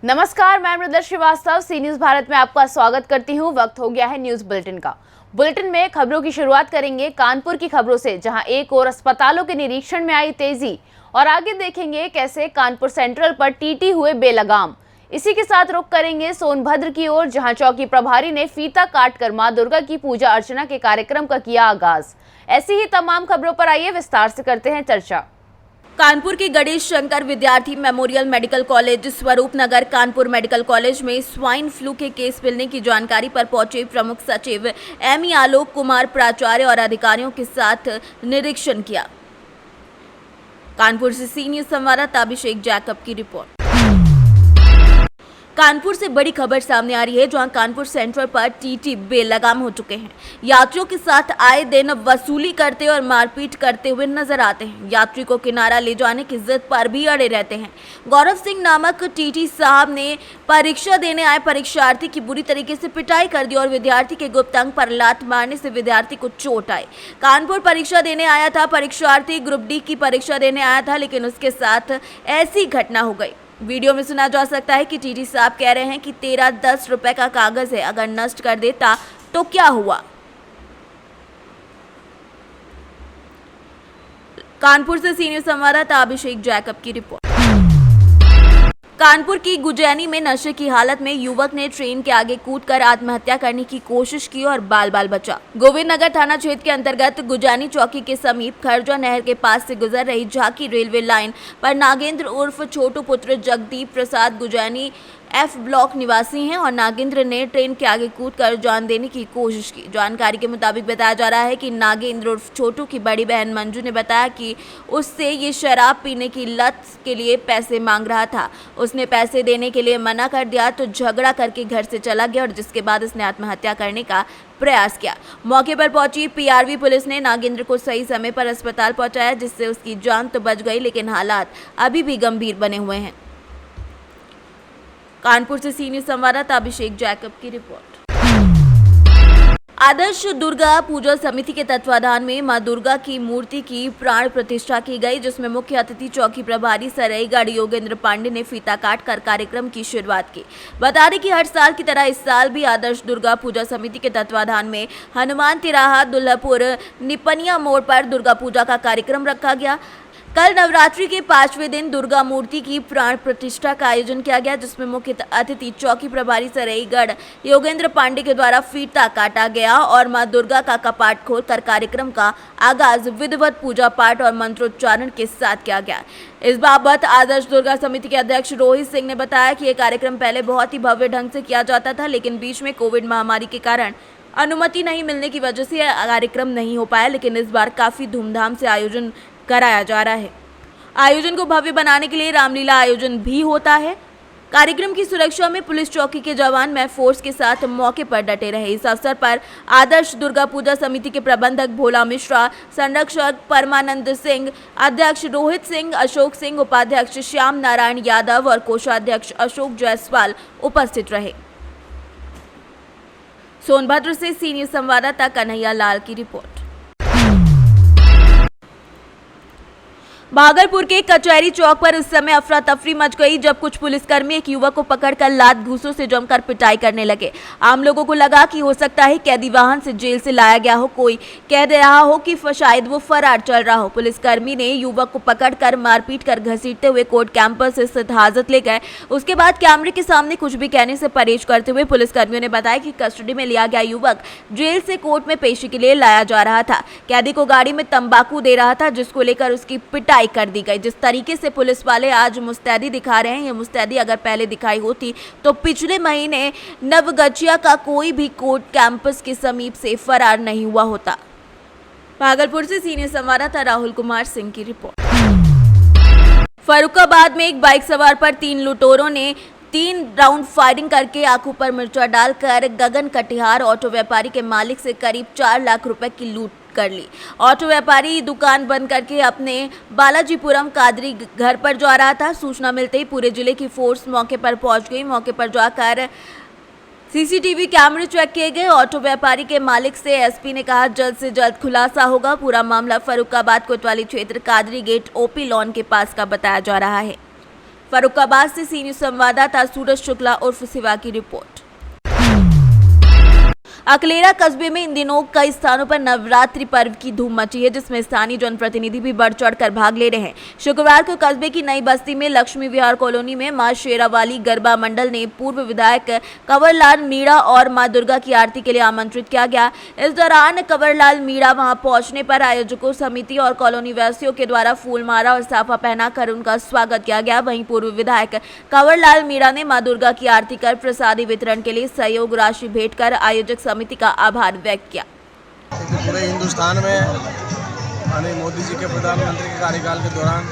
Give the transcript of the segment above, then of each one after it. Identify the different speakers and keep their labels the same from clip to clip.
Speaker 1: नमस्कार, मैं मृदुला श्रीवास्तव सी न्यूज भारत में आपका स्वागत करती हूं। वक्त हो गया है न्यूज बुलेटिन का। बुलेटिन में खबरों की शुरुआत करेंगे कानपुर की खबरों से, जहां एक और अस्पतालों के निरीक्षण में आई तेजी, और आगे देखेंगे कैसे कानपुर सेंट्रल पर टीटी हुए बेलगाम। इसी के साथ रुख करेंगे सोनभद्र की ओर, जहां चौकी प्रभारी ने फीता काटकर मां दुर्गा की पूजा अर्चना के कार्यक्रम का किया आगाज। ऐसी ही तमाम खबरों पर आइए विस्तार से करते हैं चर्चा।
Speaker 2: कानपुर के गणेश शंकर विद्यार्थी मेमोरियल मेडिकल कॉलेज स्वरूप नगर कानपुर मेडिकल कॉलेज में स्वाइन फ्लू के केस मिलने की जानकारी पर पहुंचे प्रमुख सचिव एमई आलोक कुमार प्राचार्य और अधिकारियों के साथ निरीक्षण किया। कानपुर से सी न्यूज संवाददाता अभिषेक जैकब की रिपोर्ट। कानपुर से बड़ी खबर सामने आ रही है, जहां कानपुर सेंट्रल पर टीटी बेलगाम हो चुके हैं। यात्रियों के साथ आए दिन वसूली करते और मारपीट करते हुए नजर आते हैं। यात्री को किनारा ले जाने की जिद पर भी अड़े रहते हैं। गौरव सिंह नामक टीटी साहब ने परीक्षा देने आए परीक्षार्थी की बुरी तरीके से पिटाई कर दी और विद्यार्थी के गुप्त अंग पर लात मारने से विद्यार्थी को चोट आई। कानपुर परीक्षा देने आया था परीक्षार्थी, ग्रुप डी की परीक्षा देने आया था, लेकिन उसके साथ ऐसी घटना हो गई। वीडियो में सुना जा सकता है कि टीटी साहब कह रहे हैं कि तेरा 10 रुपए का कागज है, अगर नष्ट कर देता तो क्या हुआ। कानपुर से सीनियर संवाददाता अभिषेक जैकब की रिपोर्ट। कानपुर की गुजैनी में नशे की हालत में युवक ने ट्रेन के आगे कूदकर आत्महत्या करने की कोशिश की और बाल बाल बचा। गोविंद नगर थाना क्षेत्र के अंतर्गत गुजैनी चौकी के समीप खरजा नहर के पास से गुजर रही झाकी रेलवे लाइन पर नागेंद्र उर्फ छोटू पुत्र जगदीप प्रसाद गुजैनी एफ ब्लॉक निवासी हैं और नागेंद्र ने ट्रेन के आगे कूदकर जान देने की कोशिश की। जानकारी के मुताबिक बताया जा रहा है कि नागेंद्र उर्फ छोटू की बड़ी बहन मंजू ने बताया कि उससे ये शराब पीने की लत के लिए पैसे मांग रहा था। उसने पैसे देने के लिए मना कर दिया तो झगड़ा करके घर से चला गया और जिसके बाद उसने आत्महत्या करने का प्रयास किया। मौके पर पहुंची पीआरवी पुलिस ने नागेंद्र को सही समय पर अस्पताल पहुंचाया, जिससे उसकी जान तो बच गई, लेकिन हालात अभी भी गंभीर बने हुए हैं। कानपुर से सीनियर संवाददाता अभिषेक जैकब की रिपोर्ट। आदर्श दुर्गा पूजा समिति के तत्वाधान में मां दुर्गा की मूर्ति की प्राण प्रतिष्ठा की गई, जिसमें मुख्य अतिथि चौकी प्रभारी सरईगढ़ योगेंद्र पांडे ने फीता काटकर कार्यक्रम की शुरुआत की। बता दें कि हर साल की तरह इस साल भी आदर्श दुर्गा पूजा समिति के तत्वाधान में हनुमान तिराहा दुल्लापुर निपनिया मोड़ पर दुर्गा पूजा का कार्यक्रम रखा गया। कल नवरात्रि के 5वें दिन दुर्गा मूर्ति की प्राण प्रतिष्ठा का आयोजन किया गया, जिसमें मुख्य अतिथि चौकी प्रभारी सरईगढ़ योगेंद्र पांडे के द्वारा फीता काटा गया और मां दुर्गा का कपाट खोलकर कार्यक्रम का आगाज विधिवत पूजा पाठ और मंत्रोच्चारण के साथ किया गया। इस बाबत आदर्श दुर्गा समिति के अध्यक्ष रोहित सिंह ने बताया कि यह कार्यक्रम पहले बहुत ही भव्य ढंग से किया जाता था, लेकिन बीच में कोविड महामारी के कारण अनुमति नहीं मिलने की वजह से यह कार्यक्रम नहीं हो पाया, लेकिन इस बार काफी धूमधाम से आयोजन कराया जा रहा है। आयोजन को भव्य बनाने के लिए रामलीला आयोजन भी होता है। कार्यक्रम की सुरक्षा में पुलिस चौकी के जवान में फोर्स के साथ मौके पर डटे रहे। इस अवसर पर आदर्श दुर्गा पूजा समिति के प्रबंधक भोला मिश्रा, संरक्षक परमानंद सिंह, अध्यक्ष रोहित सिंह, अशोक सिंह, उपाध्यक्ष श्याम नारायण यादव और कोषाध्यक्ष अशोक जायसवाल उपस्थित रहे। सोनभद्र से सीनियर संवाददाता कन्हैया लाल की रिपोर्ट। भागलपुर के कचहरी चौक पर उस समय अफरा तफरी मच गई जब कुछ पुलिसकर्मी एक युवक को पकड़कर लात घूंसों से जमकर पिटाई करने लगे। आम लोगों को लगा कि हो सकता है कैदी वाहन से जेल से लाया गया हो, कोई कह दे रहा हो कि शायद वो फरार चल रहा हो। पुलिसकर्मी ने युवक को पकड़कर मारपीट कर घसीटते हुए कोर्ट कैंपस से स्थित हाजत ले गए। उसके बाद कैमरे के सामने कुछ भी कहने से परहेज करते हुए पुलिसकर्मियों ने बताया कि कस्टडी में लिया गया युवक जेल से कोर्ट में पेशी के लिए लाया जा रहा था। कैदी को गाड़ी में तंबाकू दे रहा था, जिसको लेकर उसकी पिटाई कर दी गई। जिस तरीके से पुलिस वाले आज मुस्तैदी दिखा रहे हैं, ये मुस्तैदी अगर पहले दिखाई होती तो पिछले महीने नवगछिया का कोई भी कोर्ट कैंपस के समीप से फरार नहीं हुआ होता। भागलपुर से सीनियर संवाददाता राहुल कुमार सिंह की रिपोर्ट। फर्रुखाबाद में एक बाइक सवार पर 3 लुटेरों ने 3 राउंड फायरिंग करके आंखों पर मिर्चा डालकर गगन कटिहार ऑटो व्यापारी के मालिक से करीब 4 लाख रुपए की लूट कर ली। ऑटो व्यापारी दुकान बंद करके अपने बालाजीपुरम कादरी घर पर जा रहा था। सूचना मिलते ही पूरे जिले की फोर्स मौके पर पहुंच गई। मौके पर जाकर सीसीटीवी कैमरे चेक किए गए। ऑटो व्यापारी के मालिक से एसपी ने कहा जल्द से जल्द खुलासा होगा। पूरा मामला फर्रुखाबाद कोतवाली क्षेत्र कादरी गेट ओपी लॉन के पास का बताया जा रहा है। फर्रुखाबाद से सी न्यूज संवाददाता सूरज शुक्ला उर्फ शिवा की रिपोर्ट। अकलेरा कस्बे में इन दिनों कई स्थानों पर नवरात्रि पर्व की धूम मची है, जिसमें स्थानीय जनप्रतिनिधि भी बढ़ चढ़कर भाग ले रहे हैं। शुक्रवार को कस्बे की नई बस्ती में लक्ष्मी विहार कॉलोनी में मां शेरावाली गरबा मंडल ने पूर्व विधायक कंवरलाल मीणा और मां दुर्गा की आरती के लिए आमंत्रित किया गया। इस दौरान कंवरलाल मीणा वहां पहुंचने पर आयोजकों समिति और कॉलोनी वासियों के द्वारा फूलमाला और साफा पहनाकर उनका स्वागत किया गया। वहीं पूर्व विधायक कंवरलाल मीणा ने मां दुर्गा की आरती कर प्रसादी वितरण के लिए सहयोग राशि भेंट कर आयोजक समिति का आभार व्यक्त किया।
Speaker 3: पूरे हिंदुस्तान में माननीय मोदी जी के प्रधानमंत्री के कार्यकाल के दौरान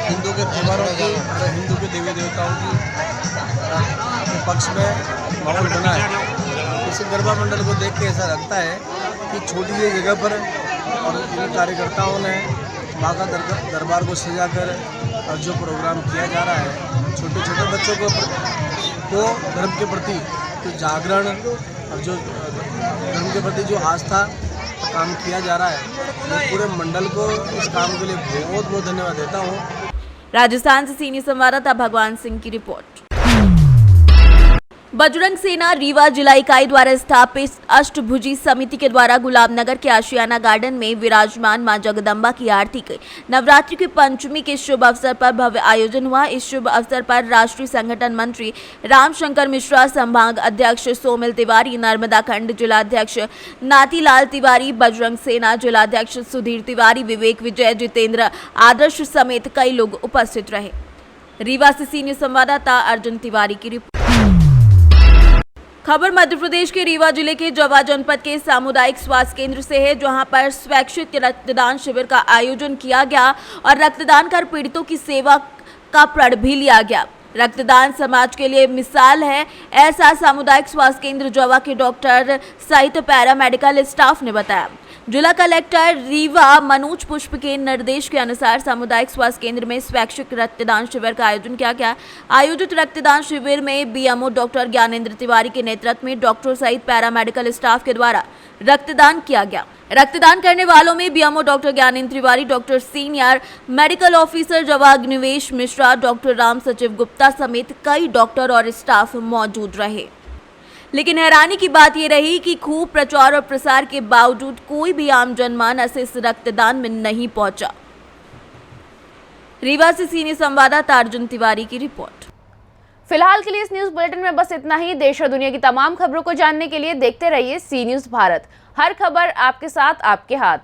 Speaker 3: हिंदू के त्योहारों की और हिंदू के देवी देवताओं के पक्ष में माहौल बना है। इस गरबा मंडल को देख के ऐसा लगता है कि छोटी सी जगह पर और इन कार्यकर्ताओं ने माँ का दरबार को सजाकर और जो प्रोग्राम किया जा रहा है, छोटे छोटे बच्चों को धर्म के प्रति जो जागरण और जो धर्म के प्रति जो आस्था का काम किया जा रहा है, मैं पूरे मंडल को इस काम के लिए बहुत बहुत धन्यवाद देता हूँ।
Speaker 2: राजस्थान से सीनियर संवाददाता भगवान सिंह की रिपोर्ट। बजरंग सेना रीवा जिला इकाई द्वारा स्थापित अष्टभुजी समिति के द्वारा गुलाबनगर के आशियाना गार्डन में विराजमान मां जगदम्बा की आरती के नवरात्रि की पंचमी के शुभ अवसर पर भव्य आयोजन हुआ। इस शुभ अवसर पर राष्ट्रीय संगठन मंत्री रामशंकर मिश्रा, संभाग अध्यक्ष सोमिल तिवारी, नर्मदा खंड जिलाध्यक्ष नातीलाल तिवारी, बजरंग सेना जिलाध्यक्ष सुधीर तिवारी, विवेक विजय, जितेंद्र आदर्श समेत कई लोग उपस्थित रहे। रीवा से सीनियर संवाददाता अर्जुन तिवारी की रिपोर्ट। खबर मध्य प्रदेश के रीवा जिले के जवा जनपद के सामुदायिक स्वास्थ्य केंद्र से है, जहां पर स्वैच्छिक रक्तदान शिविर का आयोजन किया गया और रक्तदान कर पीड़ितों की सेवा का प्रण भी लिया गया। रक्तदान समाज के लिए मिसाल है, ऐसा सामुदायिक स्वास्थ्य केंद्र जवा के डॉक्टर सहित पैरामेडिकल स्टाफ ने बताया। जिला कलेक्टर रीवा मनोज पुष्प के निर्देश के अनुसार सामुदायिक स्वास्थ्य केंद्र में स्वैच्छिक रक्तदान शिविर का आयोजन किया गया। आयोजित रक्तदान शिविर में बीएमओ डॉक्टर ज्ञानेंद्र तिवारी के नेतृत्व में डॉक्टर सहित पैरामेडिकल स्टाफ के द्वारा रक्तदान किया गया। रक्तदान करने वालों में BMO doctor Gyanendra Tiwari, doctor senior medical officer जवा अग्निवेश मिश्रा, डॉक्टर राम सचिव गुप्ता समेत कई डॉक्टर और स्टाफ मौजूद रहे। लेकिन हैरानी की बात यह रही कि खूब प्रचार और प्रसार के बावजूद कोई भी आम जनमानस इस रक्तदान में नहीं पहुंचा। रीवा से सीनियर संवाददाता अर्जुन तिवारी की रिपोर्ट।
Speaker 1: फिलहाल के लिए इस न्यूज बुलेटिन में बस इतना ही। देश और दुनिया की तमाम खबरों को जानने के लिए देखते रहिए सी न्यूज भारत। हर खबर आपके साथ, आपके हाथ।